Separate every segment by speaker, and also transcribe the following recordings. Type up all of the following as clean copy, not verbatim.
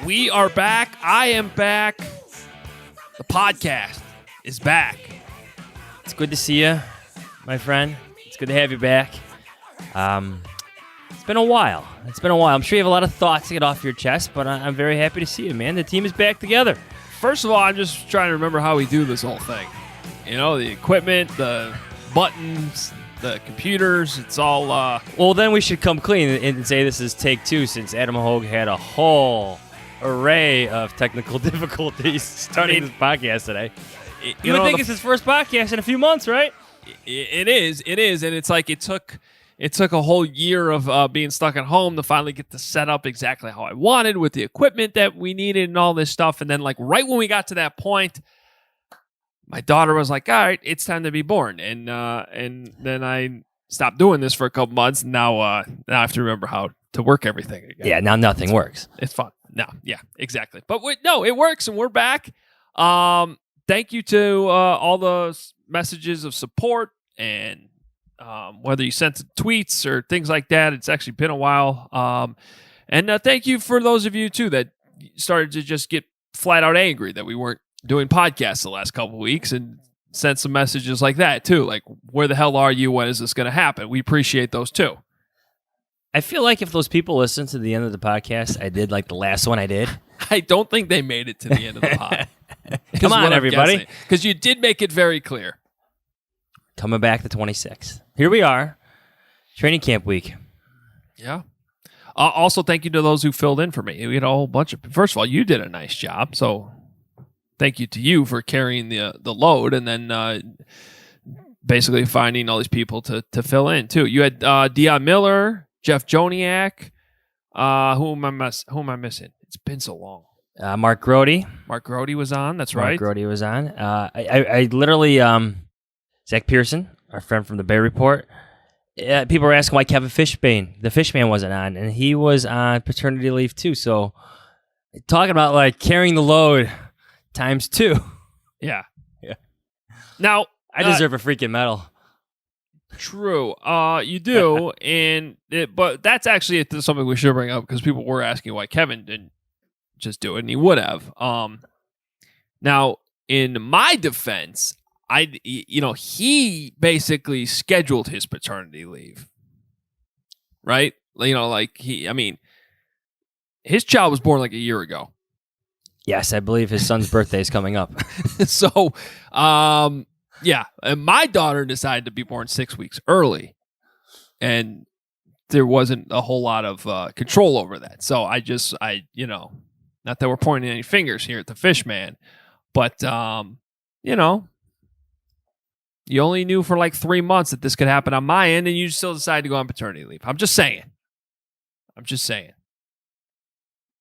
Speaker 1: We are back. I am back. The podcast is back.
Speaker 2: It's good to see you, my friend. It's good to have you back. It's been a while. I'm sure you have a lot of thoughts to get off your chest, but I'm very happy to see you, man. The team is back together.
Speaker 1: First of all, I'm just trying to remember how we do this whole thing. You know, the equipment, the buttons, the computers, it's all...
Speaker 2: Well, then we should come clean and say this is take 2, since Adam Hoge had a whole array of technical difficulties starting this podcast today. You would think it's his first podcast in a few months, right?
Speaker 1: It is, and it's like it took a whole year of being stuck at home to finally get the setup exactly how I wanted with the equipment that we needed and all this stuff. And then, like, right when we got to that point, my daughter was like, "All right, it's time to be born," and then I stopped doing this for a couple months. And now I have to remember how to work everything again.
Speaker 2: Yeah, now nothing works.
Speaker 1: It's fun. No, yeah, exactly. But it works, and we're back. Thank you to all the messages of support and whether you sent tweets or things like that. It's actually been a while. And thank you for those of you, too, that started to just get flat out angry that we weren't doing podcasts the last couple of weeks and sent some messages like that, too. Like, where the hell are you? When is this going to happen? We appreciate those, too.
Speaker 2: I feel like if those people listen to the end of the podcast, I did like the last one I did.
Speaker 1: I don't think they made it to the end of the pod.
Speaker 2: Come on, everybody.
Speaker 1: Because you did make it very clear.
Speaker 2: Coming back the 26th. Here we are. Training camp week.
Speaker 1: Yeah. Also, thank you to those who filled in for me. We had a whole bunch of... First of all, you did a nice job, so thank you to you for carrying the load and then basically finding all these people to fill in, too. You had Dion Miller, Jeff Joniak. Who am I missing? It's been so long.
Speaker 2: Mark Grody.
Speaker 1: Mark Grody was on. That's right.
Speaker 2: Mark Grody was on. I literally... Zach Pearson, our friend from the Bear Report. People were asking why Kevin Fishbane, the Fishman, wasn't on, and he was on paternity leave too. So, talking about like carrying the load times 2.
Speaker 1: Yeah. Now,
Speaker 2: I deserve a freaking medal.
Speaker 1: True, you do, but that's actually something we should bring up because people were asking why Kevin didn't just do it, and he would have. Now, in my defense, he basically scheduled his paternity leave, right? His child was born like a year ago.
Speaker 2: Yes, I believe his son's birthday is coming up.
Speaker 1: So, yeah, and my daughter decided to be born 6 weeks early, and there wasn't a whole lot of control over that. So not that we're pointing any fingers here at the Fishman, but you only knew for like 3 months that this could happen on my end, and you still decided to go on paternity leave. I'm just saying.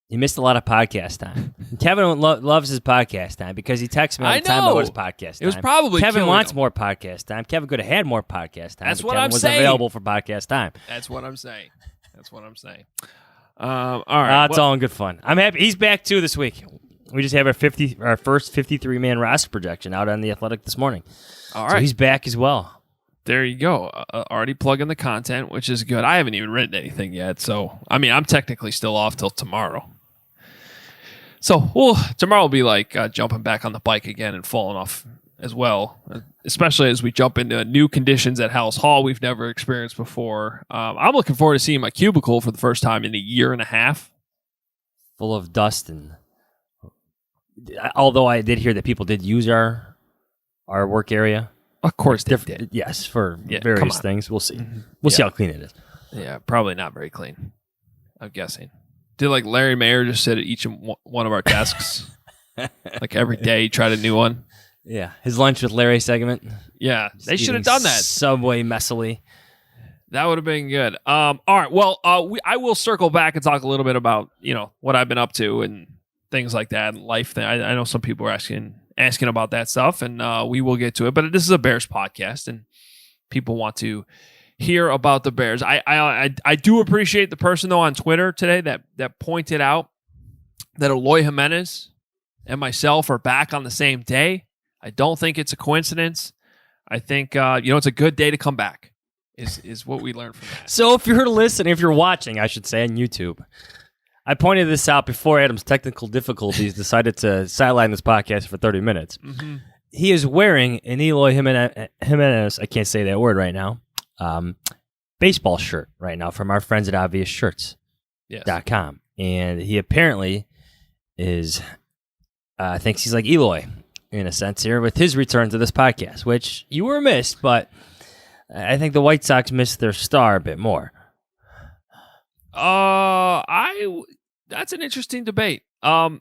Speaker 2: You missed a lot of podcast time. Kevin loves his podcast time because he texts me all the time about his podcast time.
Speaker 1: It was probably
Speaker 2: Kevin wants more podcast time. Kevin could have had more podcast time.
Speaker 1: That's what
Speaker 2: Kevin
Speaker 1: I'm
Speaker 2: wasn't
Speaker 1: saying.
Speaker 2: Available for podcast time.
Speaker 1: That's what I'm saying. All right.
Speaker 2: It's all in good fun. I'm happy. He's back too this week. We just have our first 53-man roster projection out on The Athletic this morning.
Speaker 1: All right.
Speaker 2: So he's back as well.
Speaker 1: There you go. Already plugging the content, which is good. I haven't even written anything yet. So, I'm technically still off till tomorrow. So, tomorrow will be like jumping back on the bike again and falling off as well, especially as we jump into new conditions at House Hall we've never experienced before. I'm looking forward to seeing my cubicle for the first time in a year and a half.
Speaker 2: Full of dust although I did hear that people did use our work area.
Speaker 1: Of course they did.
Speaker 2: Yes, for various things. We'll see. We'll see how clean it is.
Speaker 1: Yeah, probably not very clean, I'm guessing. Did like Larry Mayer just sit at each one of our desks? Like every day, he tried a new one?
Speaker 2: Yeah, his lunch with Larry segment.
Speaker 1: Yeah, they should have done that.
Speaker 2: Subway messily.
Speaker 1: That would have been good. All right, well, I will circle back and talk a little bit about, what I've been up to and things like that, and life. I know some people are asking about that stuff, and we will get to it. But this is a Bears podcast, and people want to hear about the Bears. I do appreciate the person, though, on Twitter today that pointed out that Eloy Jimenez and myself are back on the same day. I don't think it's a coincidence. I think, it's a good day to come back is what we learned from that.
Speaker 2: So if you're listening, if you're watching, I should say, on YouTube, I pointed this out before Adam's technical difficulties decided to sideline this podcast for 30 minutes.
Speaker 1: Mm-hmm.
Speaker 2: He is wearing an Eloy Jimenez, I can't say that word right now, baseball shirt right now from our friends at ObviousShirts.com. And he apparently is, thinks he's like Eloy in a sense here with his return to this podcast, which you were missed, but I think the White Sox missed their star a bit more.
Speaker 1: That's an interesting debate. No.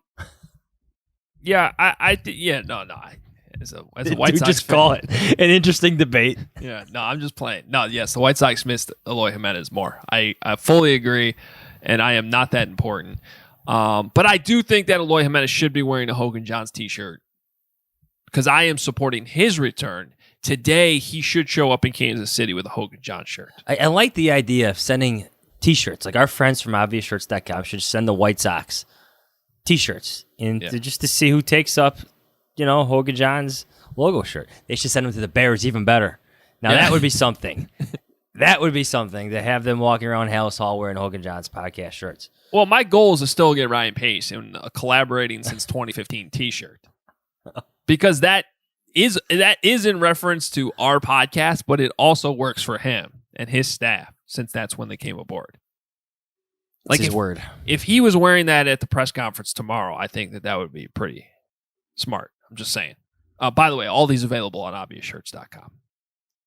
Speaker 1: As a White Sox
Speaker 2: just
Speaker 1: fan,
Speaker 2: call it an interesting debate.
Speaker 1: Yeah, no, I'm just playing. No, yes, the White Sox missed Eloy Jimenez more. I fully agree, and I am not that important. But I do think that Eloy Jimenez should be wearing a Hoge Jahns t-shirt because I am supporting his return. Today, he should show up in Kansas City with a Hoge Jahns shirt.
Speaker 2: I like the idea of sending t-shirts. Like our friends from ObviousShirts.com should send the White Sox t-shirts just to see who takes up, Hoge Jahns logo shirt. They should send them to the Bears, even better. Now that would be something. That would be something to have them walking around Hallis Hall wearing Hoge Jahns podcast shirts.
Speaker 1: Well, my goal is to still get Ryan Pace in a collaborating since 2015 t-shirt because that is in reference to our podcast, but it also works for him and his staff since that's when they came aboard.
Speaker 2: Like his word.
Speaker 1: If he was wearing that at the press conference tomorrow, I think that would be pretty smart. I'm just saying. By the way, all these available on ObviousShirts.com.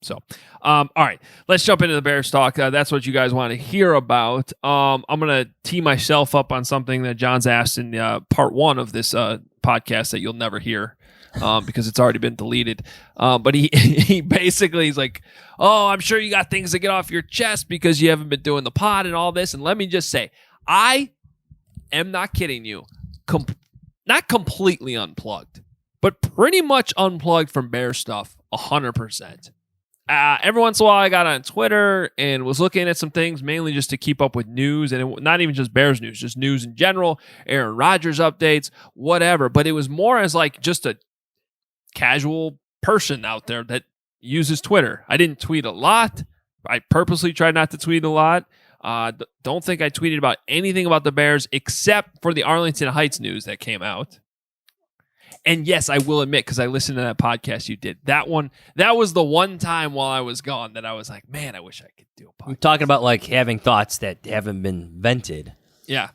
Speaker 1: So, all right, let's jump into the Bears talk. That's what you guys want to hear about. I'm going to tee myself up on something that John's asked in part one of this podcast that you'll never hear because it's already been deleted. But he basically is like, oh, I'm sure you got things to get off your chest because you haven't been doing the pod and all this. And let me just say, I am not kidding you. Not completely unplugged, but pretty much unplugged from Bear stuff 100%. Every once in a while I got on Twitter and was looking at some things, mainly just to keep up with news, and not even just Bears news, just news in general, Aaron Rodgers updates, whatever. But it was more as like just a casual person out there that uses Twitter. I didn't tweet a lot. I purposely tried not to tweet a lot. Don't think I tweeted about anything about the Bears except for the Arlington Heights news that came out. And yes, I will admit, because I listened to that podcast you did, that was the one time while I was gone that I was like, man, I wish I could do a podcast.
Speaker 2: I'm talking about like having thoughts that haven't been vented.
Speaker 1: Yeah.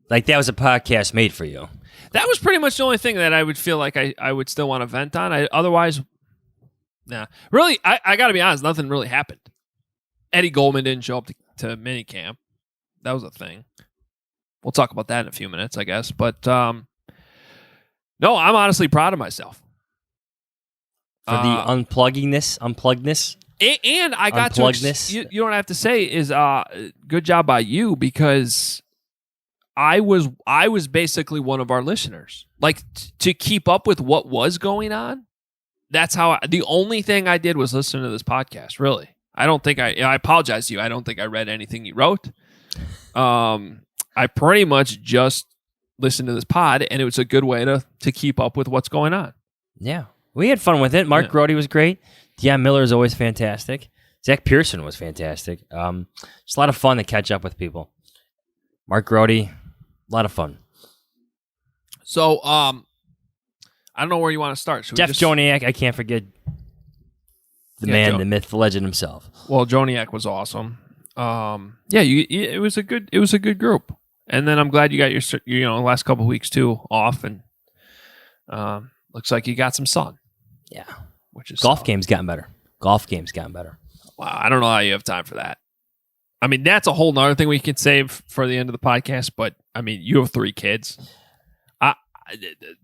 Speaker 2: Like that was a podcast made for you.
Speaker 1: That was pretty much the only thing that I would feel like I would still want to vent on. Otherwise, nah. Really, I got to be honest, nothing really happened. Eddie Goldman didn't show up to minicamp. That was a thing. We'll talk about that in a few minutes, I guess. But, no, I'm honestly proud of myself.
Speaker 2: For the unpluggedness.
Speaker 1: And I got to, you don't have to say is good job by you because I was basically one of our listeners. Like to keep up with what was going on. That's how the only thing I did was listen to this podcast, really. I don't think I apologize to you. I don't think I read anything you wrote. I pretty much just listened to this pod, and it was a good way to keep up with what's going on.
Speaker 2: Yeah. We had fun with it. Mark Grody was great. Deion Miller is always fantastic. Zach Pearson was fantastic. It's a lot of fun to catch up with people. Mark Grody, a lot of fun.
Speaker 1: So, I don't know where you want to start.
Speaker 2: Jeff Joniak, I can't forget the man, the myth, the legend himself.
Speaker 1: Well, Joniak was awesome. It was a good group. And then I'm glad you got your last couple of weeks too off, and looks like you got some sun.
Speaker 2: Yeah,
Speaker 1: which is
Speaker 2: golf game's gotten better. Wow,
Speaker 1: I don't know how you have time for that. I mean, that's a whole nother thing we can save for the end of the podcast. But I mean, you have 3 kids.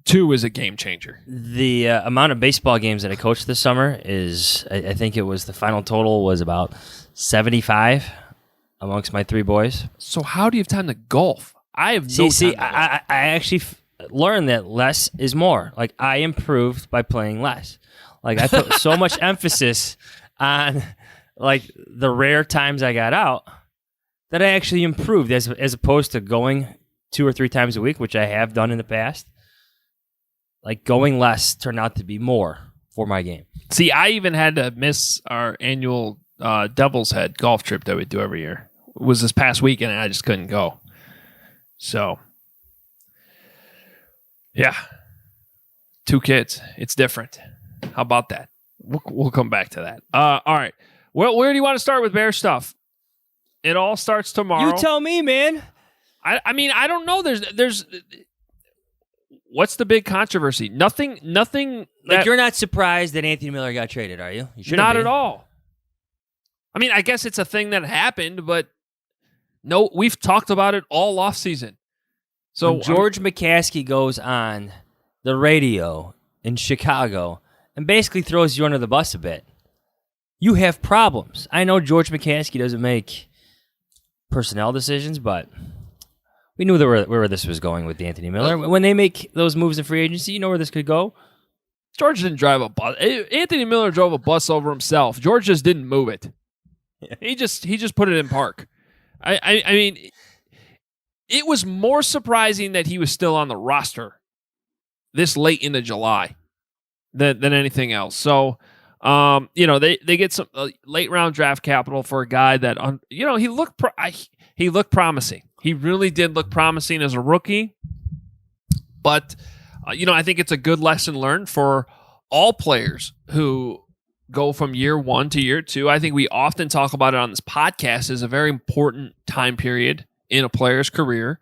Speaker 1: 2 is a game changer.
Speaker 2: The amount of baseball games that I coached this summer is, I think it was the final total was about 75 amongst my 3 boys.
Speaker 1: So how do you have time to golf? I have no time.
Speaker 2: I actually learned that less is more. Like I improved by playing less. Like I put so much emphasis on like the rare times I got out that I actually improved as opposed to going 2 or 3 times a week, which I have done in the past. Like going less turned out to be more for my game.
Speaker 1: See, I even had to miss our annual Devil's Head golf trip that we do every year. It was this past weekend, and I just couldn't go. So, yeah, 2 kids. It's different. How about that? We'll come back to that. All right. Well, where do you want to start with Bear stuff? It all starts tomorrow.
Speaker 2: You tell me, man.
Speaker 1: I mean, I don't know. There's what's the big controversy? Nothing.
Speaker 2: Like, you're not surprised that Anthony Miller got traded, are you? You shouldn't
Speaker 1: not
Speaker 2: be.
Speaker 1: at all. I mean, I guess it's a thing that happened, but no, we've talked about it all offseason. So
Speaker 2: when George McCaskey goes on the radio in Chicago and basically throws you under the bus a bit, you have problems. I know George McCaskey doesn't make personnel decisions, but we knew where this was going with Anthony Miller. When they make those moves in free agency, you know where this could go.
Speaker 1: George didn't drive a bus. Anthony Miller drove a bus over himself. George just didn't move it. Yeah. He just put it in park. I mean, it was more surprising that he was still on the roster this late into July than anything else. So, they get some late round draft capital for a guy that, he looked promising. He really did look promising as a rookie. But, I think it's a good lesson learned for all players who go from year 1 to year 2. I think we often talk about it on this podcast as a very important time period in a player's career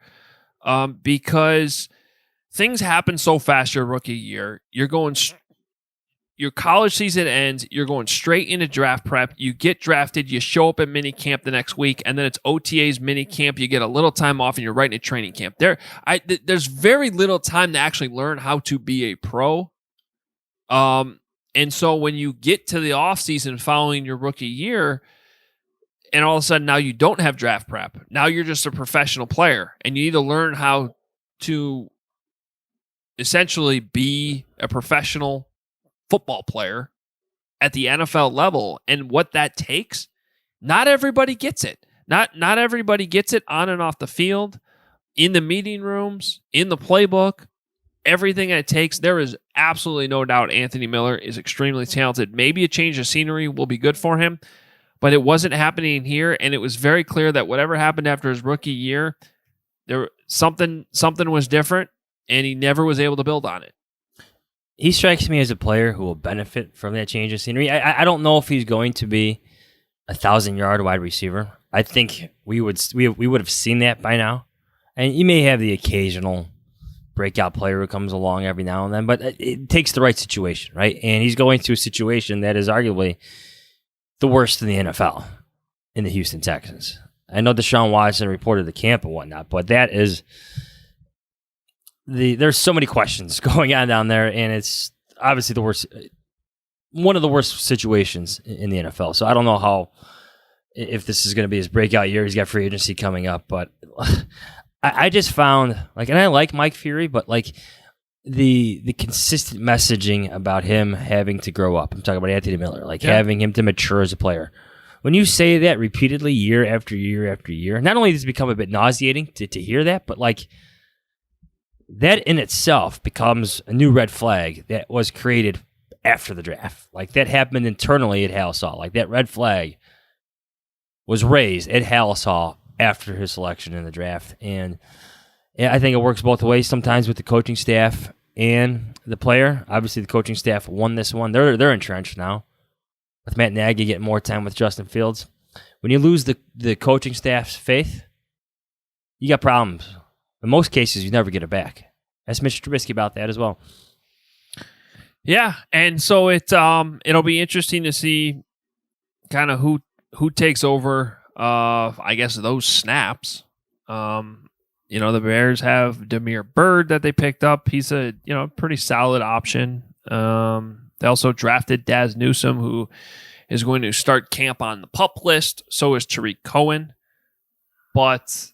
Speaker 1: because things happen so fast your rookie year. Your college season ends, you're going straight into draft prep. You get drafted, you show up at mini camp the next week, and then it's OTA's mini camp. You get a little time off, and you're right into training camp. There's very little time to actually learn how to be a pro. And so when you get to the offseason following your rookie year, and all of a sudden now you don't have draft prep, now you're just a professional player, and you need to learn how to essentially be a professional football player at the NFL level, and what that takes. Not everybody gets it. Not everybody gets it on and off the field, in the meeting rooms, in the playbook, everything it takes. There is absolutely no doubt Anthony Miller is extremely talented. Maybe a change of scenery will be good for him, but it wasn't happening here, and it was very clear that whatever happened after his rookie year, something was different, and he never was able to build on it.
Speaker 2: He strikes me as a player who will benefit from that change of scenery. I don't know if he's going to be a 1,000-yard wide receiver. I think we would have seen that by now. And you may have the occasional breakout player who comes along every now and then, but it takes the right situation, right? And he's going to a situation that is arguably the worst in the NFL in the Houston Texans. I know Deshaun Watson reported the camp and whatnot, but that is... There's so many questions going on down there, and it's obviously one of the worst situations in the NFL. So I don't know if this is going to be his breakout year. He's got free agency coming up, but I just found, and I like Mike Fury, but the consistent messaging about him having to grow up. I'm talking about Anthony Miller, having him to mature as a player. When you say that repeatedly year after year after year, not only does it become a bit nauseating to hear that, but that in itself becomes a new red flag that was created after the draft. That happened internally at Halas Hall. That red flag was raised at Halas Hall after his selection in the draft. And I think it works both ways, sometimes with the coaching staff and the player. Obviously, the coaching staff won this one. They're entrenched now, with Matt Nagy getting more time with Justin Fields. When you lose the coaching staff's faith, you got problems. In most cases, you never get it back. Ask Mr. Trubisky about that as well.
Speaker 1: Yeah, and so it'll be interesting to see kind of who takes over. I guess those snaps. The Bears have Damiere Byrd that they picked up. He's a pretty solid option. They also drafted Daz Newsome, who is going to start camp on the PUP list. So is Tariq Cohen, but.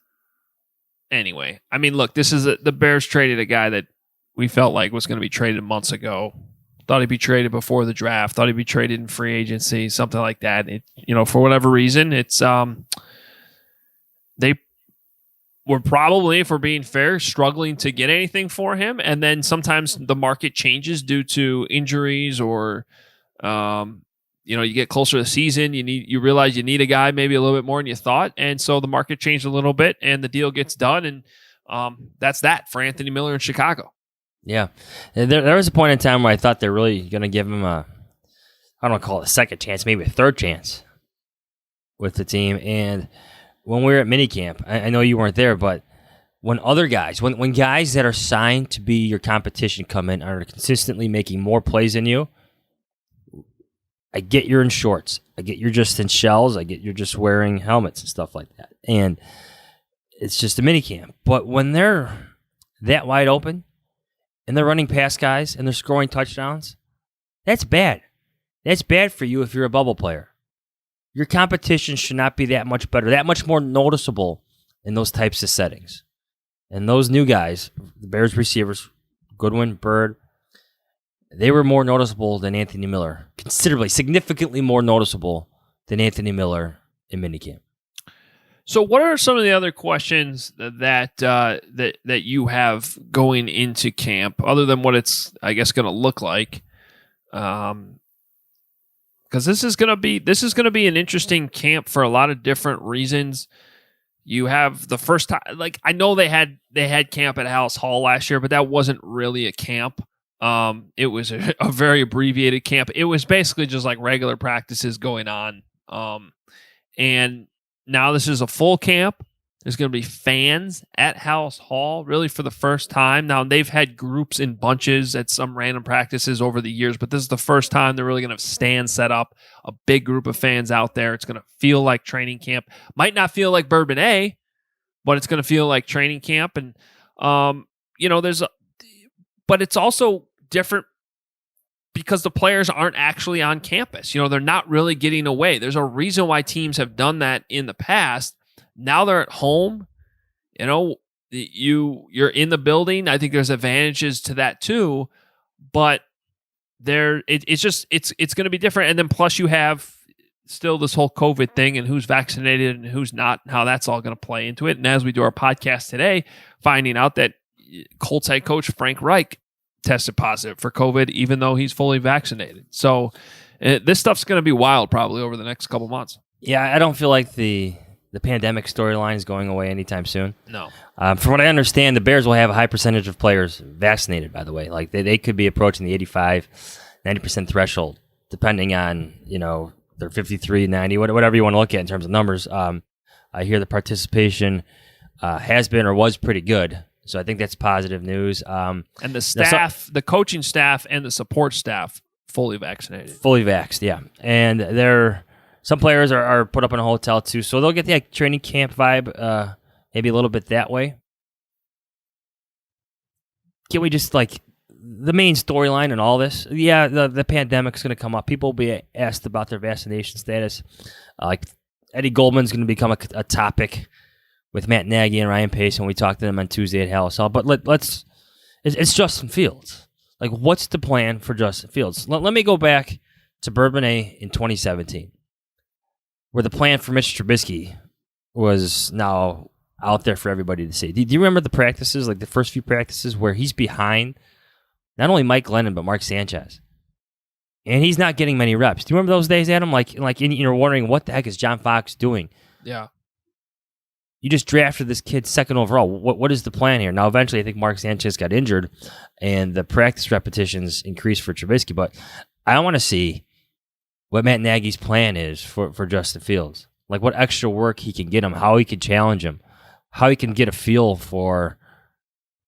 Speaker 1: Anyway, I mean, look, this is the Bears traded a guy that we felt like was going to be traded months ago. Thought he'd be traded before the draft. Thought he'd be traded in free agency, something like that. For whatever reason, it's they were probably, if we're being fair, struggling to get anything for him. And then sometimes the market changes due to injuries or you get closer to the season, you realize you need a guy maybe a little bit more than you thought, and so the market changed a little bit, and the deal gets done, and that's that for Anthony Miller in Chicago.
Speaker 2: Yeah. There was a point in time where I thought they're really going to give him I don't want to call it a second chance, maybe a third chance with the team. And when we were at minicamp, I know you weren't there, but when other guys, when guys that are signed to be your competition come in are consistently making more plays than you, I get you're in shorts. I get you're just in shells. I get you're just wearing helmets and stuff like that. And it's just a minicamp. But when they're that wide open and they're running past guys and they're scoring touchdowns, that's bad. That's bad for you if you're a bubble player. Your competition should not be that much better, that much more noticeable in those types of settings. And those new guys, the Bears receivers, Goodwin, Bird, they were more noticeable than Anthony Miller, considerably, significantly more noticeable than Anthony Miller in minicamp.
Speaker 1: So, what are some of the other questions that you have going into camp, other than what it's, I guess, going to look like? Because this is going to be an interesting camp for a lot of different reasons. You have the first time, like I know they had camp at Hallis Hall last year, but that wasn't really a camp. It was a very abbreviated camp. It was basically just like regular practices going on. And now this is a full camp. There's going to be fans at Hallis Hall, really for the first time. Now, they've had groups in bunches at some random practices over the years, but this is the first time they're really going to have stands set up, a big group of fans out there. It's going to feel like training camp. Might not feel like Bourbon A, but it's going to feel like training camp. And, but it's also different because the players aren't actually on campus. They're not really getting away. There's a reason why teams have done that in the past. Now they're at home. You're in the building. I think there's advantages to that too, but it's going to be different. And then plus you have still this whole COVID thing and who's vaccinated and who's not, and how that's all going to play into it. And as we do our podcast today, finding out that Colts head coach Frank Reich tested positive for COVID, even though he's fully vaccinated. So this stuff's going to be wild probably over the next couple months.
Speaker 2: Yeah, I don't feel like the pandemic storyline is going away anytime soon.
Speaker 1: No.
Speaker 2: From what I understand, the Bears will have a high percentage of players vaccinated, by the way. Like they could be approaching the 85, 90% threshold, depending on, their 53, 90, whatever you want to look at in terms of numbers. I hear the participation has been or was pretty good. So I think that's positive news.
Speaker 1: And the staff, the coaching staff and the support staff, fully vaccinated.
Speaker 2: Fully vaxxed, yeah. And some players are put up in a hotel too, so they'll get the training camp vibe, maybe a little bit that way. Can we just the main storyline in all this? Yeah, the pandemic's going to come up. People will be asked about their vaccination status. Eddie Goldman's going to become a topic with Matt Nagy and Ryan Pace when we talk to them on Tuesday at Hallis Hall. But it's Justin Fields. What's the plan for Justin Fields? Let me go back to Bourbon A in 2017. Where the plan for Mitch Trubisky was now out there for everybody to see. Do you remember the practices, the first few practices, where he's behind not only Mike Glennon, but Mark Sanchez? And he's not getting many reps. Do you remember those days, Adam? You're wondering, what the heck is John Fox doing?
Speaker 1: Yeah.
Speaker 2: You just drafted this kid second overall. What is the plan here? Now, eventually, I think Mark Sanchez got injured, and the practice repetitions increased for Trubisky. But I want to see what Matt Nagy's plan is for Justin Fields. What extra work he can get him, how he can challenge him, how he can get a feel for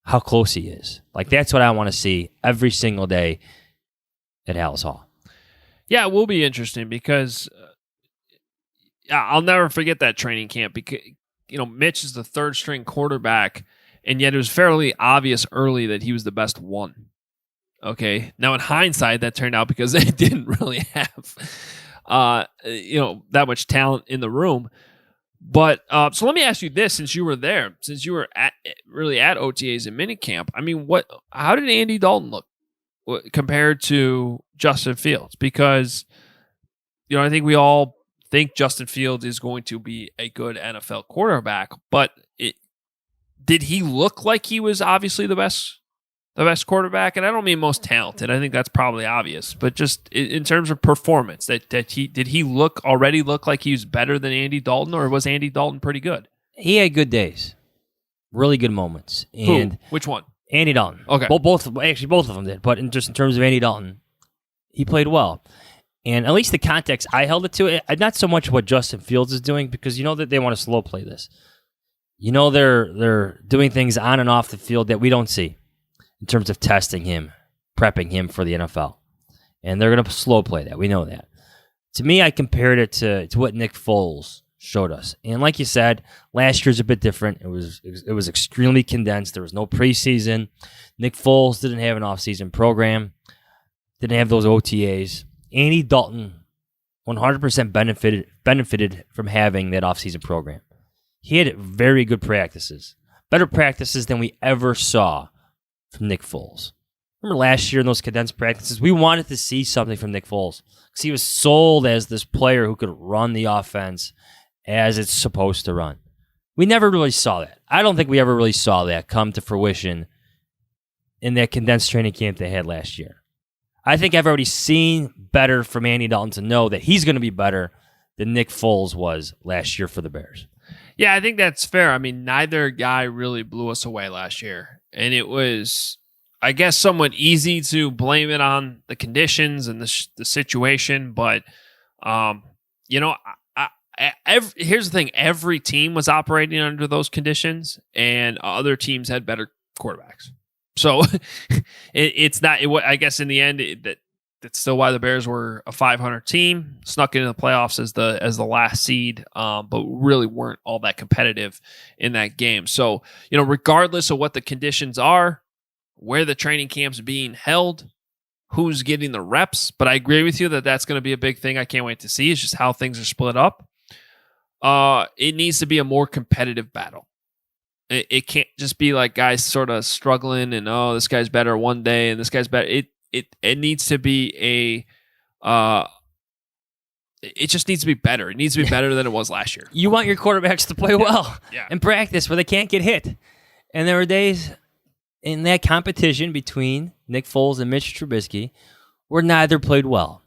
Speaker 2: how close he is. That's what I want to see every single day at Hallis Hall.
Speaker 1: Yeah, it will be interesting because I'll never forget that training camp because, Mitch is the third string quarterback, and yet it was fairly obvious early that he was the best one. Okay. Now, in hindsight, that turned out because they didn't really have, that much talent in the room. But so let me ask you this: since you were there, since you were at OTAs and minicamp, how did Andy Dalton look compared to Justin Fields? Because I think we all think Justin Fields is going to be a good NFL quarterback, but did he look like he was obviously the best quarterback? And I don't mean most talented. I think that's probably obvious. But just in terms of performance, did he already look like he was better than Andy Dalton, or was Andy Dalton pretty good?
Speaker 2: He had good days. really good moments. And
Speaker 1: Who? Which one?
Speaker 2: Andy Dalton.
Speaker 1: Okay.
Speaker 2: Both of them did. But just in terms of Andy Dalton, he played well. And at least the context I held it to, not so much what Justin Fields is doing, because you know that they want to slow play this. You know they're doing things on and off the field that we don't see in terms of testing him, prepping him for the NFL. And they're going to slow play that. We know that. To me, I compared it to what Nick Foles showed us. And like you said, last year's a bit different. It was extremely condensed. There was no preseason. Nick Foles didn't have an offseason program. Didn't have those OTAs. Andy Dalton 100% benefited from having that offseason program. He had very good practices. Better practices than we ever saw from Nick Foles. Remember last year in those condensed practices, we wanted to see something from Nick Foles because he was sold as this player who could run the offense as it's supposed to run. We never really saw that. I don't think we ever really saw that come to fruition in that condensed training camp they had last year. I think I've already seen better from Andy Dalton to know that he's going to be better than Nick Foles was last year for the Bears.
Speaker 1: Yeah, I think that's fair. I mean, neither guy really blew us away last year. And it was, I guess, somewhat easy to blame it on the conditions and the situation. But, you know, here's the thing. Every team was operating under those conditions, and other teams had better quarterbacks. So it's not, I guess in the end, that's still why the Bears were a 500 team, snuck into the playoffs as the last seed, but really weren't all that competitive in that game. So, you know, regardless of what the conditions are, where the training camp's being held, who's getting the reps, but I agree with you that that's going to be a big thing I can't wait to see is just how things are split up. It needs to be a more competitive battle. It can't just be like guys sort of struggling and, oh, this guy's better one day and this guy's better. It needs to be it just needs to be better. It needs to be better than it was last year.
Speaker 2: You want your quarterbacks to play well in practice where they can't get hit. And there were days in that competition between Nick Foles and Mitch Trubisky where neither played well,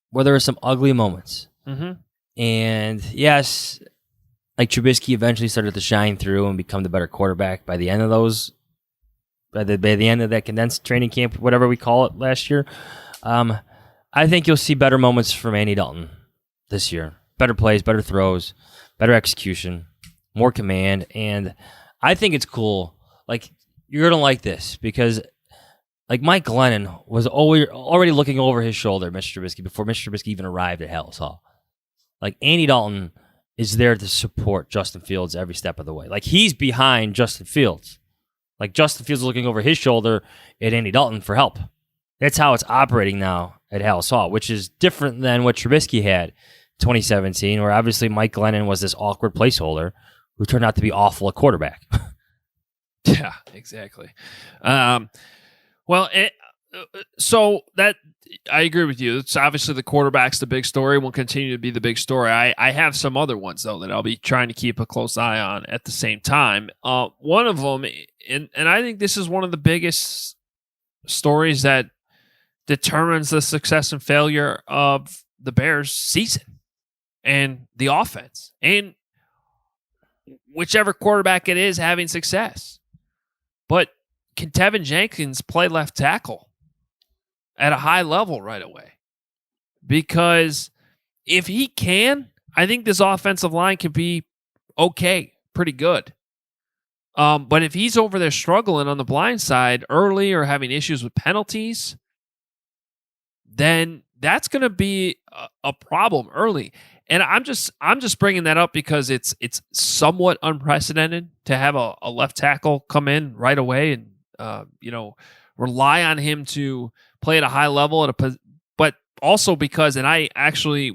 Speaker 2: where there were some ugly moments.
Speaker 1: Mm-hmm.
Speaker 2: And yes, like Trubisky eventually started to shine through and become the better quarterback by the end of those, by the end of that condensed training camp, whatever we call it last year. I think you'll see better moments from Andy Dalton this year. Better plays, better throws, better execution, more command. And I think it's cool. Like, you're going to like this because like Mike Glennon was already looking over his shoulder at Mr. Trubisky before Mr. Trubisky even arrived at Hallis Hall. Like, Andy Dalton is there to support Justin Fields every step of the way. Like, he's behind Justin Fields. Like, Justin Fields is looking over his shoulder at Andy Dalton for help. That's how it's operating now at Hallis Hall, which is different than what Trubisky had in 2017, where obviously Mike Glennon was this awkward placeholder who turned out to be awful at quarterback.
Speaker 1: Yeah, exactly. So that I agree with you. It's obviously the quarterback's the big story. Will continue to be the big story. I have some other ones though that I'll be trying to keep a close eye on at the same time. One of them, and I think this is one of the biggest stories that determines the success and failure of the Bears' season and the offense and whichever quarterback it is having success. But can Tevin Jenkins play left tackle at a high level right away? Because if he can, I think this offensive line can be okay, pretty good. But if he's over there struggling on the blind side early or having issues with penalties, then that's going to be a problem early. And I'm just bringing that up because it's somewhat unprecedented to have a left tackle come in right away and rely on him to play at a high level but also because, and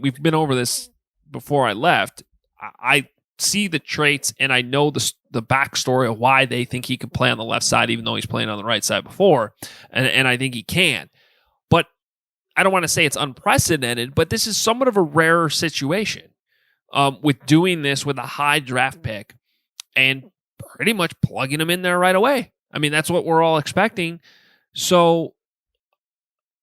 Speaker 1: we've been over this before I left, I see the traits and I know the backstory of why they think he could play on the left side even though he's playing on the right side before, and I think he can. But I don't want to say it's unprecedented, but this is somewhat of a rarer situation with doing this with a high draft pick and pretty much plugging him in there right away. I mean, that's what we're all expecting. So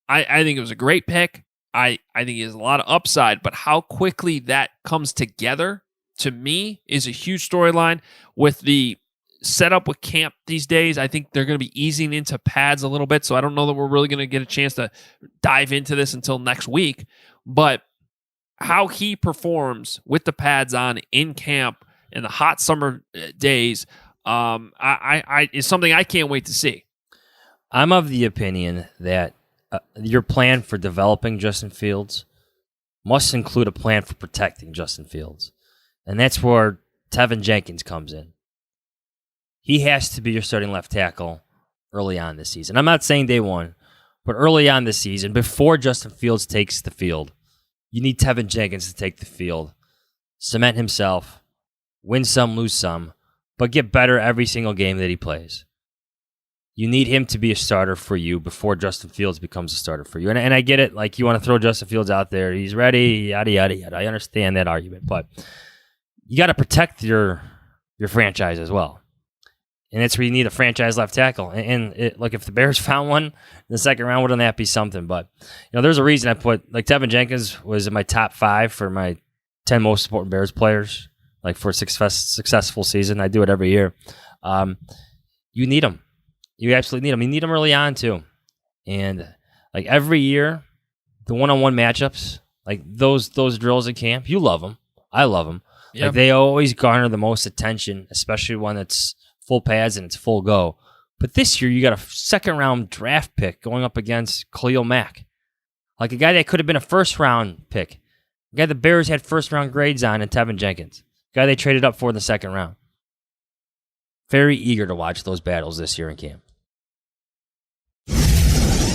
Speaker 1: I think it was a great pick. I think he has a lot of upside, but how quickly that comes together, to me, is a huge storyline with the set up with camp these days. I think they're going to be easing into pads a little bit, so I don't know that we're really going to get a chance to dive into this until next week. But how he performs with the pads on in camp in the hot summer days is something I can't wait to see.
Speaker 2: I'm of the opinion that your plan for developing Justin Fields must include a plan for protecting Justin Fields. And that's where Tevin Jenkins comes in. He has to be your starting left tackle early on this season. I'm not saying day one, but early on this season, before Justin Fields takes the field, you need Tevin Jenkins to take the field, cement himself, win some, lose some, but get better every single game that he plays. You need him to be a starter for you before Justin Fields becomes a starter for you. And I get it. Like, you want to throw Justin Fields out there. He's ready, yada, yada, yada. I understand that argument. But you got to protect your franchise as well. And that's where you need a franchise left tackle. Look, if the Bears found one in the second round, wouldn't that be something? But, there's a reason I put, like, Tevin Jenkins was in my top 5 for my 10 most important Bears players, like, for a successful season. I do it every year. You need him. You absolutely need them. You need them early on, too. And, like, every year, the one-on-one matchups, like, those drills at camp, you love them. I love them. Yep. Like, they always garner the most attention, especially when it's full pads and it's full go. But this year, you got a second-round draft pick going up against Khalil Mack. Like, a guy that could have been a first-round pick. A guy the Bears had first-round grades on in Tevin Jenkins. A guy they traded up for in the second round. Very eager to watch those battles this year in camp.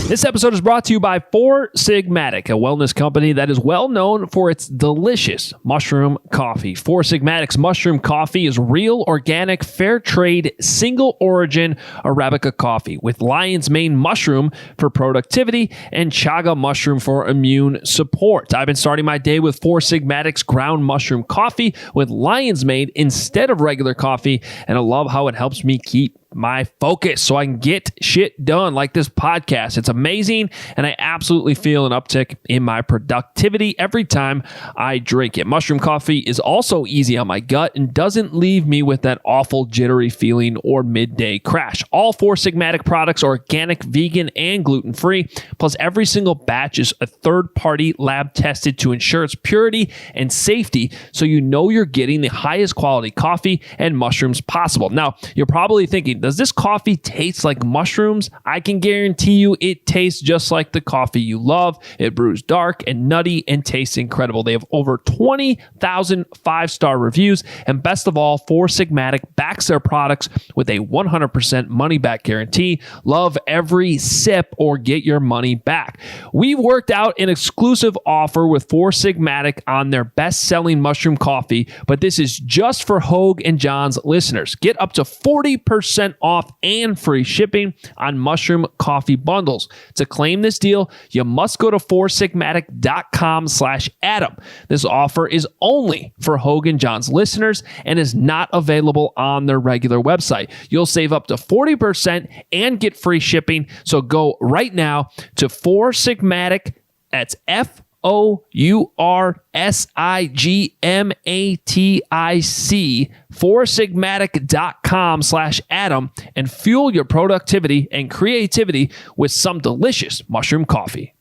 Speaker 1: This episode is brought to you by Four Sigmatic, a wellness company that is well known for its delicious mushroom coffee. Four Sigmatic's mushroom coffee is real, organic, fair trade, single origin Arabica coffee with lion's mane mushroom for productivity and chaga mushroom for immune support. I've been starting my day with Four Sigmatic's ground mushroom coffee with lion's mane instead of regular coffee, and I love how it helps me keep my focus so I can get shit done like this podcast. It's amazing, and I absolutely feel an uptick in my productivity every time I drink it. Mushroom coffee is also easy on my gut and doesn't leave me with that awful jittery feeling or midday crash. All Four Sigmatic products are organic, vegan, and gluten-free, plus every single batch is a third-party lab tested to ensure its purity and safety, so you know you're getting the highest quality coffee and mushrooms possible. Now, you're probably thinking, does this coffee taste like mushrooms? I can guarantee you it tastes just like the coffee you love. It brews dark and nutty and tastes incredible. They have over 20,000 5-star reviews, and best of all, Four Sigmatic backs their products with a 100% money-back guarantee. Love every sip or get your money back. We've worked out an exclusive offer with Four Sigmatic on their best-selling mushroom coffee, but this is just for Hoge and Jahns listeners. Get up to 40% off and free shipping on mushroom coffee bundles. To claim this deal, you must go to foursigmatic.com/Adam. This offer is only for Hoge and Jahns listeners and is not available on their regular website. You'll save up to 40% and get free shipping. So go right now to Four Sigmatic. That's FOURSIGMATIC, foursigmatic.com/Adam, and fuel your productivity and creativity with some delicious mushroom coffee.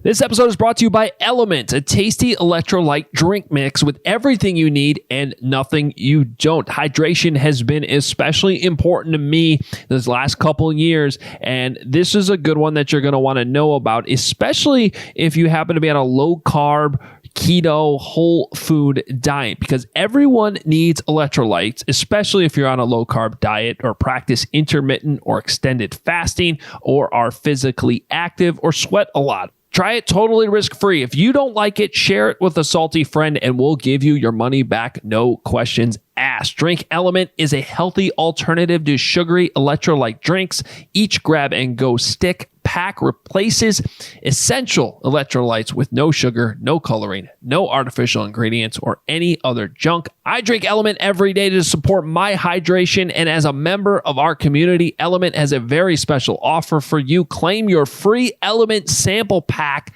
Speaker 1: This episode is brought to you by Element, a tasty electrolyte drink mix with everything you need and nothing you don't. Hydration has been especially important to me this last couple of years, and this is a good one that you're going to want to know about, especially if you happen to be on a low-carb, keto, whole food diet, because everyone needs electrolytes, especially if you're on a low-carb diet or practice intermittent or extended fasting or are physically active or sweat a lot. Try it totally risk-free. If you don't like it, share it with a salty friend and we'll give you your money back, no questions asked. Drink Element is a healthy alternative to sugary electrolyte drinks. Each grab-and-go stick pack replaces essential electrolytes with no sugar, no coloring, no artificial ingredients, or any other junk. I drink Element every day to support my hydration, and as a member of our community, Element has a very special offer for you. Claim your free Element sample pack.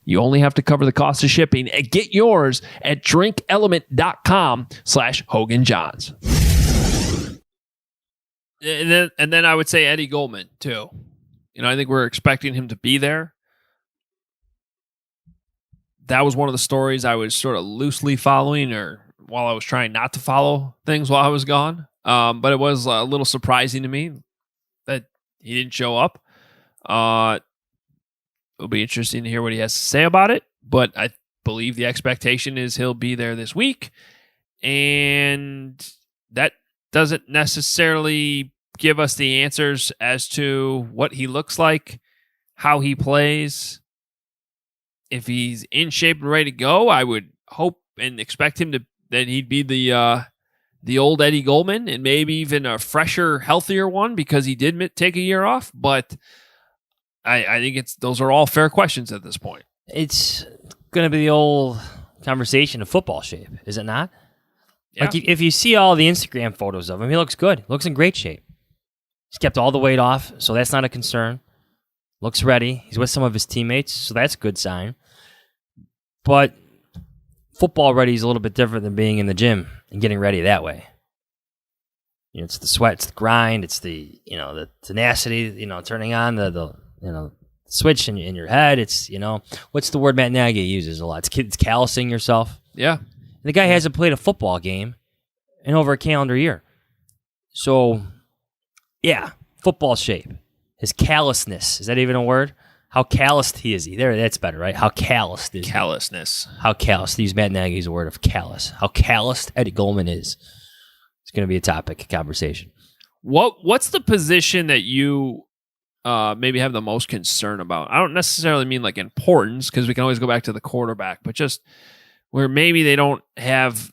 Speaker 1: You only have to cover the cost of shipping, and get yours at drinkelement.com/Hoge Jahns. and then I would say Eddie Goldman too. I think we're expecting him to be there. That was one of the stories I was sort of loosely following, or while I was trying not to follow things while I was gone. But it was a little surprising to me that he didn't show up. It'll be interesting to hear what he has to say about it, but I believe the expectation is he'll be there this week, and that doesn't necessarily give us the answers as to what he looks like, how he plays. If he's in shape and ready to go, I would hope and expect him that he'd be the old Eddie Goldman, and maybe even a fresher, healthier one, because he did take a year off. But I think those are all fair questions at this point.
Speaker 2: It's going to be the old conversation of football shape, is it not?
Speaker 1: Yeah.
Speaker 2: Like, if you see all the Instagram photos of him, he looks good. Looks in great shape. He's kept all the weight off, so that's not a concern. Looks ready. He's with some of his teammates, so that's a good sign. But football ready is a little bit different than being in the gym and getting ready that way. It's the sweat, it's the grind, it's the the tenacity, turning on the switch in your head. It's what's the word Matt Nagy uses a lot? It's callousing yourself.
Speaker 1: Yeah.
Speaker 2: The guy hasn't played a football game in over a calendar year. So, yeah, football shape. His callousness. Is that even a word? How calloused he is. There, that's better, right? How calloused is
Speaker 1: Callousness.
Speaker 2: How calloused. Use Matt Nagy's word of callous. How calloused Eddie Goldman is. It's going to be a topic of conversation.
Speaker 1: What's the position that you maybe have the most concern about? I don't necessarily mean like importance, because we can always go back to the quarterback, but just where maybe they don't have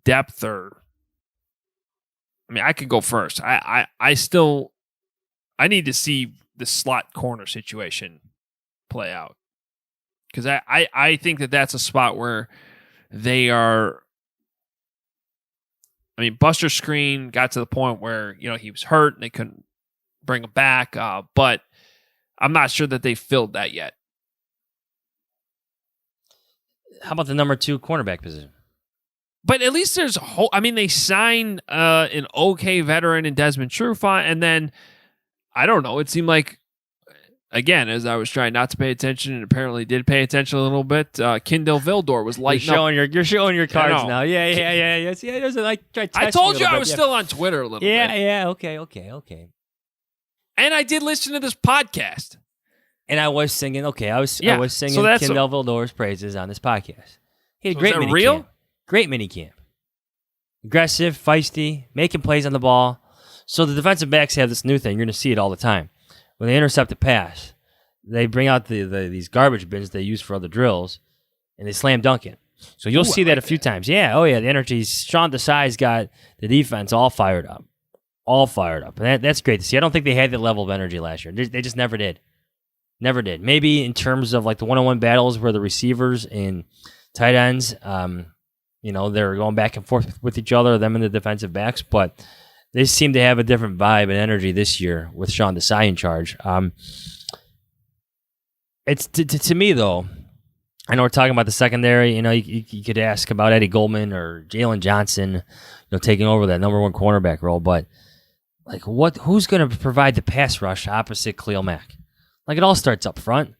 Speaker 1: depth, or I could go first. I need to see the slot corner situation play out, because I think that's a spot where they are. Buster Screen got to the point where he was hurt and they couldn't bring him back, but I'm not sure that they filled that yet.
Speaker 2: How about the number 2 cornerback position?
Speaker 1: But at least there's hope. They signed an okay veteran in Desmond Trufant, and then I don't know. It seemed like, again, as I was trying not to pay attention, and apparently did pay attention a little bit, Kindle Vildor was lighting up.
Speaker 2: You're showing your cards now. Yeah. Yes, yeah. There's
Speaker 1: I told you I was still on Twitter a little bit.
Speaker 2: Yeah. Okay.
Speaker 1: And I did listen to this podcast.
Speaker 2: And I was singing. Okay, I was singing Kindle Vildor's praises on this podcast. He had a great mini camp. Great mini camp. Aggressive, feisty, making plays on the ball. So the defensive backs have this new thing. You're going to see it all the time. When they intercept a pass, they bring out these garbage bins they use for other drills, and they slam dunk it. So you'll see that a few times. Yeah, the energy. Sean Desai's got the defense all fired up. And that's great to see. I don't think they had that level of energy last year. They just never did. Never did. Maybe in terms of like the one-on-one battles where the receivers and tight ends, they're going back and forth with each other, them and the defensive backs, but they seem to have a different vibe and energy this year with Sean Desai in charge. It's to me, though, I know we're talking about the secondary. You could ask about Eddie Goldman or Jalen Johnson, taking over that number 1 cornerback role, but like who's going to provide the pass rush opposite Khalil Mack? Like, it all starts up front.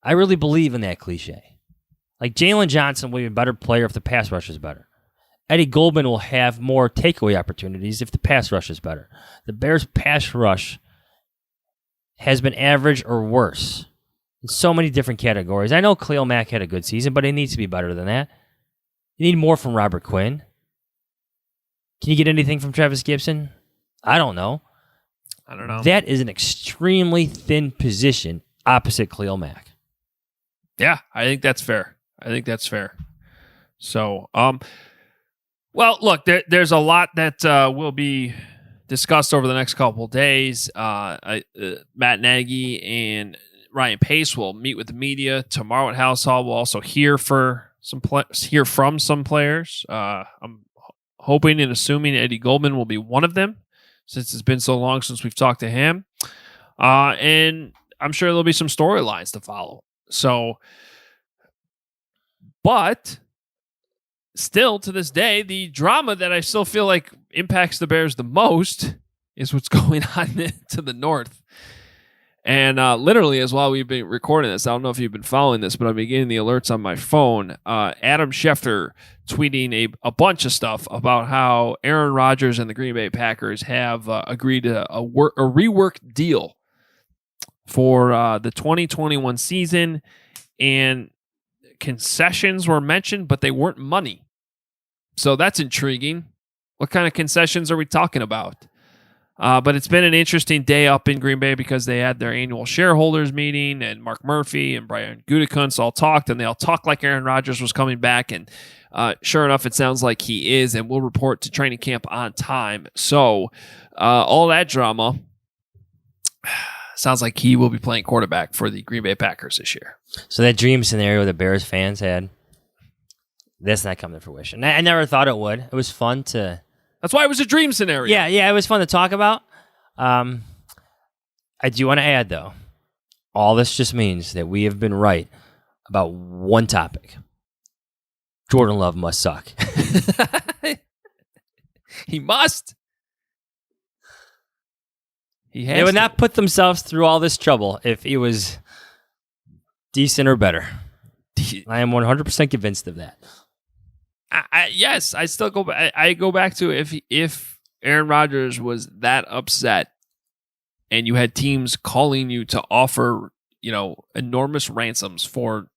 Speaker 2: I really believe in that cliche. Like, Jalen Johnson will be a better player if the pass rush is better. Eddie Goldman will have more takeaway opportunities if the pass rush is better. The Bears' pass rush has been average or worse in so many different categories. I know Khalil Mack had a good season, but it needs to be better than that. You need more from Robert Quinn. Can you get anything from Travis Gibson? I don't know. That is an extremely thin position opposite Khalil Mack.
Speaker 1: Yeah, I think that's fair. So, well, look, there's a lot that will be discussed over the next couple of days. Matt Nagy and Ryan Pace will meet with the media tomorrow at House Hall. We'll also hear from some players. I'm hoping and assuming Eddie Goldman will be one of them, since it's been so long since we've talked to him. And I'm sure there'll be some storylines to follow. So, but still to this day, the drama that I still feel like impacts the Bears the most is what's going on to the north. And literally, as while we've been recording this, I don't know if you've been following this, but I've been getting the alerts on my phone. Adam Schefter tweeting a bunch of stuff about how Aaron Rodgers and the Green Bay Packers have agreed to a reworked deal for the 2021 season. And concessions were mentioned, but they weren't money. So that's intriguing. What kind of concessions are we talking about? But it's been an interesting day up in Green Bay because they had their annual shareholders meeting, and Mark Murphy and Brian Gutekunst all talked, and they all talked like Aaron Rodgers was coming back. And sure enough, it sounds like he is, and will report to training camp on time. So all that drama sounds like he will be playing quarterback for the Green Bay Packers this year.
Speaker 2: So that dream scenario the Bears fans had, that's not coming to fruition. I never thought it would. It was fun to...
Speaker 1: That's why it was a dream scenario.
Speaker 2: Yeah, it was fun to talk about. I do want to add, though, all this just means that we have been right about one topic. Jordan Love must suck.
Speaker 1: He must.
Speaker 2: They would not put themselves through all this trouble if he was decent or better. I am 100% convinced of that.
Speaker 1: Yes, I still go back. I go back to if Aaron Rodgers was that upset, and you had teams calling you to offer, enormous ransoms for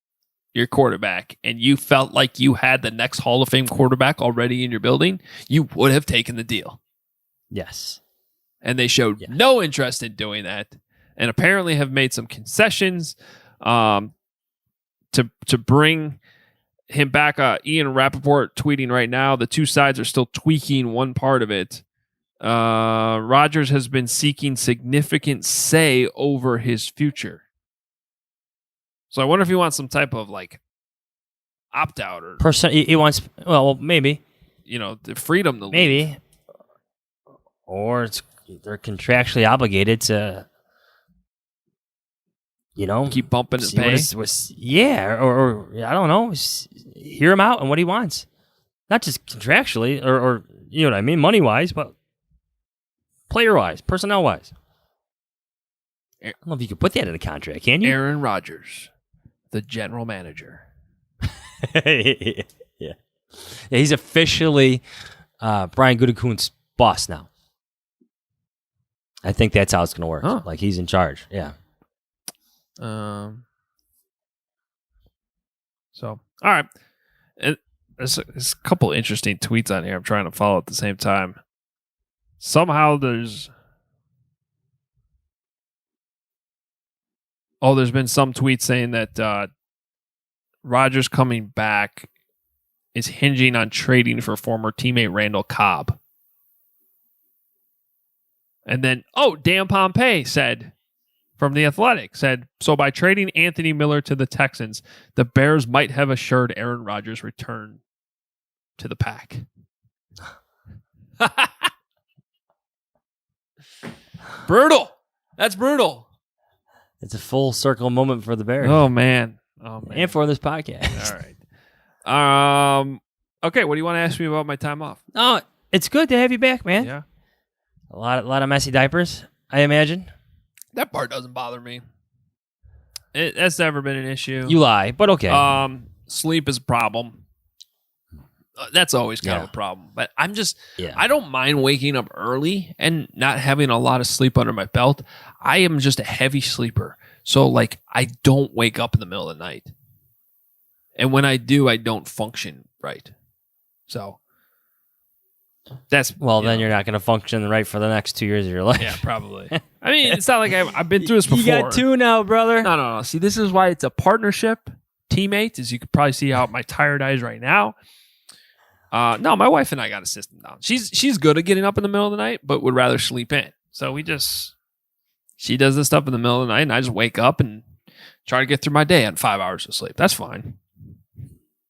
Speaker 1: your quarterback, and you felt like you had the next Hall of Fame quarterback already in your building, you would have taken the deal.
Speaker 2: Yes.
Speaker 1: And they showed no interest in doing that, and apparently have made some concessions to bring him back. Ian Rappaport tweeting right now, the two sides are still tweaking one part of it. Rodgers has been seeking significant say over his future. So I wonder if he wants some type of opt out or
Speaker 2: he wants. Well, maybe
Speaker 1: the freedom to leave.
Speaker 2: Maybe, or they're contractually obligated to.
Speaker 1: Keep bumping his pay.
Speaker 2: Or I don't know, hear him out and what he wants. Not just contractually or you know what I mean, money-wise, but player-wise, personnel-wise. I don't know if you could put that in a contract, can you?
Speaker 1: Aaron Rodgers, the general manager.
Speaker 2: Yeah, he's officially Brian Gutekunst's boss now. I think that's how it's going to work.
Speaker 1: Huh.
Speaker 2: Like he's in charge. Yeah.
Speaker 1: So, all right. There's a couple interesting tweets on here I'm trying to follow at the same time. Somehow there's been some tweets saying that Rodgers coming back is hinging on trading for former teammate Randall Cobb. And then, Dan Pompey said, from The Athletic, said, so by trading Anthony Miller to the Texans, the Bears might have assured Aaron Rodgers' return to the pack. Brutal. That's brutal.
Speaker 2: It's a full circle moment for the Bears.
Speaker 1: Oh, man.
Speaker 2: And for this podcast.
Speaker 1: All right. Okay, what do you want to ask me about my time off?
Speaker 2: Oh, it's good to have you back, man.
Speaker 1: Yeah.
Speaker 2: A lot of messy diapers, I imagine.
Speaker 1: That part doesn't bother me. That's never been an issue.
Speaker 2: You lie, but okay.
Speaker 1: Sleep is a problem. That's always kind of a problem. But I don't mind waking up early and not having a lot of sleep under my belt. I am just a heavy sleeper. So, I don't wake up in the middle of the night. And when I do, I don't function right. So, that's...
Speaker 2: then you're not going to function right for the next 2 years of your life.
Speaker 1: Yeah, probably. I mean, it's not like I've been through this before.
Speaker 2: You got two now, brother.
Speaker 1: No. See, this is why it's a partnership. Teammates, as you could probably see how my tired eyes right now. No, my wife and I got a system down. She's good at getting up in the middle of the night, but would rather sleep in. So she does this stuff in the middle of the night, and I just wake up and try to get through my day on 5 hours of sleep. That's fine.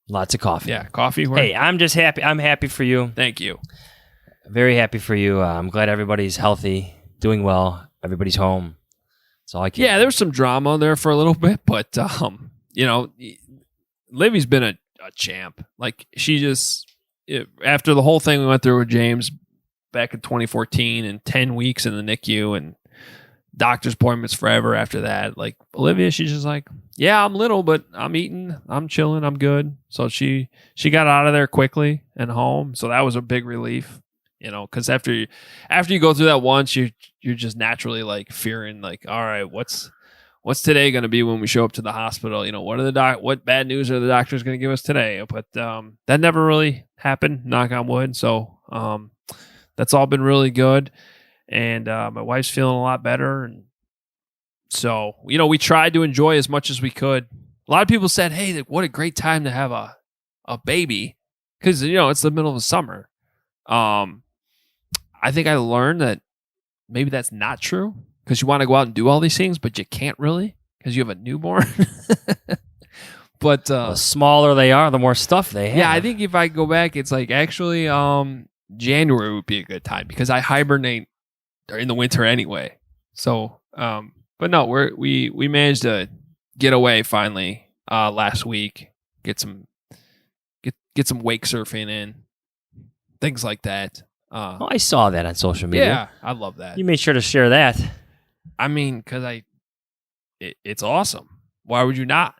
Speaker 2: Lots of coffee.
Speaker 1: Yeah, coffee.
Speaker 2: Hey, I'm just happy. I'm happy for you.
Speaker 1: Thank you.
Speaker 2: Very happy for you. I'm glad everybody's healthy, doing well. Everybody's home. That's all I can.
Speaker 1: Yeah, there was some drama there for a little bit, but Livy's been a champ. She just after the whole thing we went through with James back in 2014 and 10 weeks in the NICU and doctor's appointments forever after that. Like Olivia, she's just like, yeah, I'm little, but I'm eating, I'm chilling, I'm good. So she got out of there quickly and home. So that was a big relief, because after you go through that once, you're just naturally like fearing, like, all right, what's today going to be when we show up to the hospital? What bad news are the doctors going to give us today? But that never really happened, knock on wood. So that's all been really good. And my wife's feeling a lot better. And so, we tried to enjoy as much as we could. A lot of people said, hey, what a great time to have a baby. Because, it's the middle of the summer. I think I learned that maybe that's not true. Because you want to go out and do all these things, but you can't really because you have a newborn. But
Speaker 2: the smaller they are, the more stuff they have.
Speaker 1: Yeah, I think if I go back, it's like actually January would be a good time because I hibernate during the winter anyway. So, but no, we managed to get away finally last week. Get some wake surfing in, things like that.
Speaker 2: I saw that on social media.
Speaker 1: Yeah, I love that.
Speaker 2: You made sure to share that.
Speaker 1: I mean, because it's awesome. Why would you not?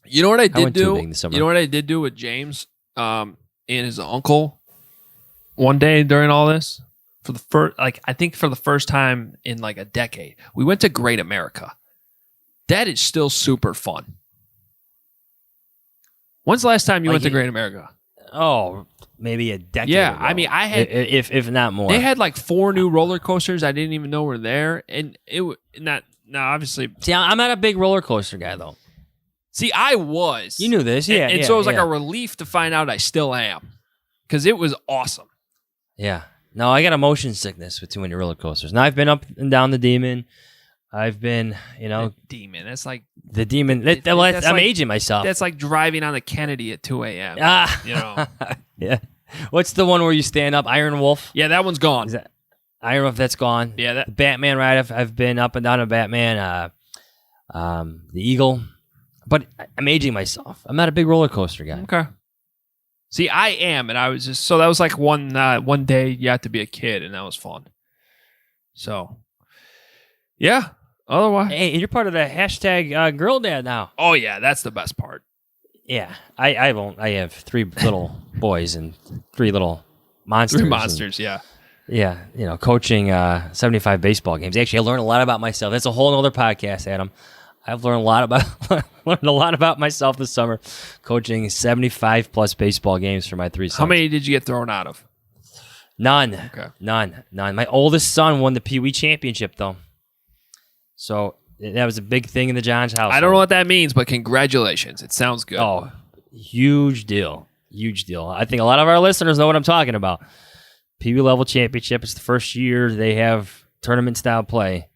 Speaker 1: You know what I did do? You know what I did do with James and his uncle one day during all this? For the first time in like a decade, we went to Great America. That is still super fun. When's the last time you went to Great America?
Speaker 2: Oh, maybe a decade
Speaker 1: Yeah,
Speaker 2: ago.
Speaker 1: I mean, I had
Speaker 2: if not more.
Speaker 1: They had like 4 new roller coasters I didn't even know were there, and it not now obviously.
Speaker 2: See, I'm not a big roller coaster guy though.
Speaker 1: See, I was.
Speaker 2: You knew this, yeah,
Speaker 1: and so it was like a relief to find out I still am, because it was awesome.
Speaker 2: Yeah. No, I got a motion sickness with too many roller coasters. Now I've been up and down the Demon. I've been,
Speaker 1: The Demon. That's like
Speaker 2: the Demon. I'm aging myself.
Speaker 1: That's like driving on the Kennedy at 2 a.m.
Speaker 2: Yeah. What's the one where you stand up? Iron Wolf?
Speaker 1: Yeah, that one's gone.
Speaker 2: Iron Wolf, that's gone.
Speaker 1: Yeah,
Speaker 2: the Batman ride. I've been up and down a Batman. The Eagle, but I'm aging myself. I'm not a big roller coaster guy.
Speaker 1: Okay. See, I am, and I was just that was like one day you had to be a kid, and that was fun. So, yeah. Otherwise,
Speaker 2: hey, and you're part of the hashtag Girl Dad now.
Speaker 1: Oh yeah, that's the best part.
Speaker 2: Yeah, I have 3 little boys and 3 little monsters.
Speaker 1: 3 monsters, yeah.
Speaker 2: Yeah, coaching 75 baseball games. Actually, I learned a lot about myself. That's a whole other podcast, Adam. I've learned a lot about myself this summer, coaching 75 plus baseball games for my 3 sons.
Speaker 1: How many did you get thrown out of?
Speaker 2: None.
Speaker 1: Okay.
Speaker 2: None. My oldest son won the Pee Wee championship, though. So that was a big thing in the Jahns house.
Speaker 1: I don't know what that means, but congratulations. It sounds good.
Speaker 2: Oh, huge deal. Huge deal. I think a lot of our listeners know what I'm talking about. Pee Wee level championship. It's the first year they have tournament style play.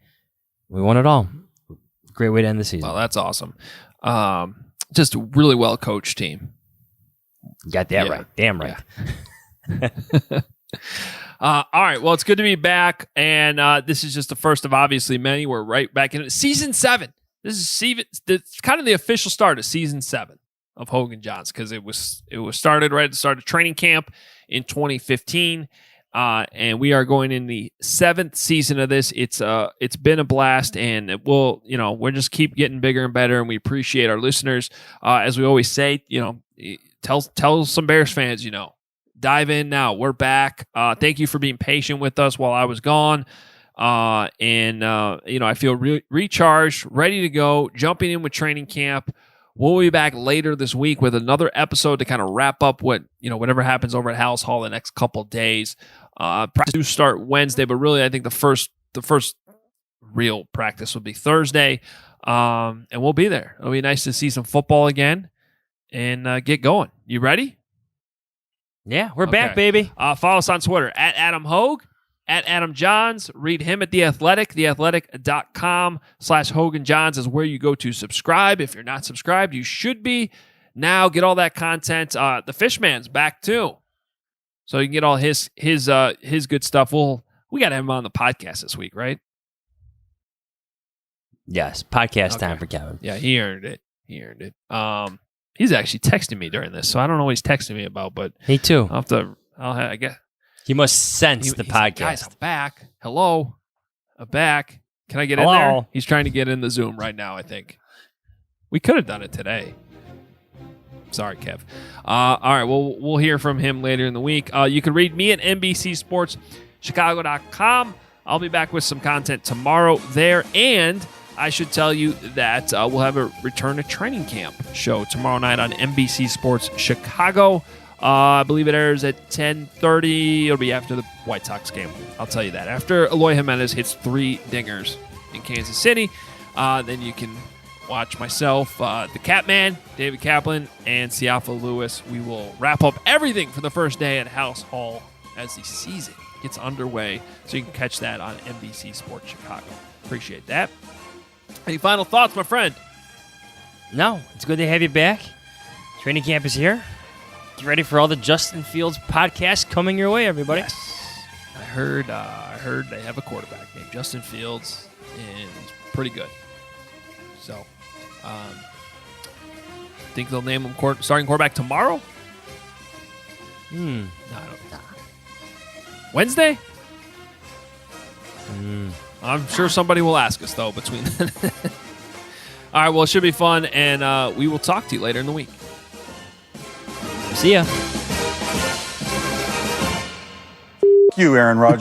Speaker 2: We won it all. Great way to end the season.
Speaker 1: Well, that's awesome. Just a really well coached team.
Speaker 2: Got that right. Damn right.
Speaker 1: Yeah. All right. Well, it's good to be back, and this is just the first of obviously many. We're right back in it. Season 7. This is kind of the official start of season 7 of Hoge Jahns, because it was started right at the start of training camp in 2015. And we are going in the 7th season of this. It's been a blast, and it will, we'll just keep getting bigger and better, and we appreciate our listeners. As we always say, tell some Bears fans, dive in now. We're back. Thank you for being patient with us while I was gone. I feel recharged, ready to go, jumping in with training camp. We'll be back later this week with another episode to kind of wrap up whatever happens over at House Hall the next couple days. Practice do start Wednesday, but really I think the first real practice will be Thursday, and we'll be there. It'll be nice to see some football again and get going. You ready?
Speaker 2: Yeah, we're back, baby.
Speaker 1: Follow us on Twitter at Adam Hoge, at Adam Jahns. Read him at The Athletic. TheAthletic.com/Hoge Jahns is where you go to subscribe. If you're not subscribed, you should be. Now get all that content. The Fishman's back too, so you can get all his good stuff. We got him on the podcast this week, right?
Speaker 2: Yes, podcast time for Kevin.
Speaker 1: Yeah, he earned it. He's actually texting me during this, so I don't know what he's texting me about, but
Speaker 2: me too.
Speaker 1: I'll have to I guess
Speaker 2: He must sense the
Speaker 1: he's like,
Speaker 2: podcast.
Speaker 1: guys, I'm back. Hello, I'm back. Can I get
Speaker 2: Hello.
Speaker 1: in there? He's trying to get in the Zoom right now. I think we could have done it today. Sorry, Kev. All right, well, we'll hear from him later in the week. You can read me at NBCSportsChicago.com. I'll be back with some content tomorrow there, and I should tell you that we'll have a return to training camp show tomorrow night on NBC Sports Chicago. I believe it airs at 10:30. It'll be after the White Sox game. I'll tell you that. After Eloy Jimenez hits 3 dingers in Kansas City, then you can watch myself, the Catman, David Kaplan, and Siafa Lewis. We will wrap up everything for the first day at House Hall as the season gets underway. So you can catch that on NBC Sports Chicago. Appreciate that. Any final thoughts, my friend?
Speaker 2: No, it's good to have you back. Training camp is here. Get ready for all the Justin Fields podcasts coming your way, everybody.
Speaker 1: Yes. I heard they have a quarterback named Justin Fields, and he's pretty good. So, think they'll name him starting quarterback tomorrow? No, I don't. Wednesday? I'm sure somebody will ask us, though, between then. All right, well, it should be fun, and we will talk to you later in the week.
Speaker 2: See ya.
Speaker 3: You, Aaron Rodgers.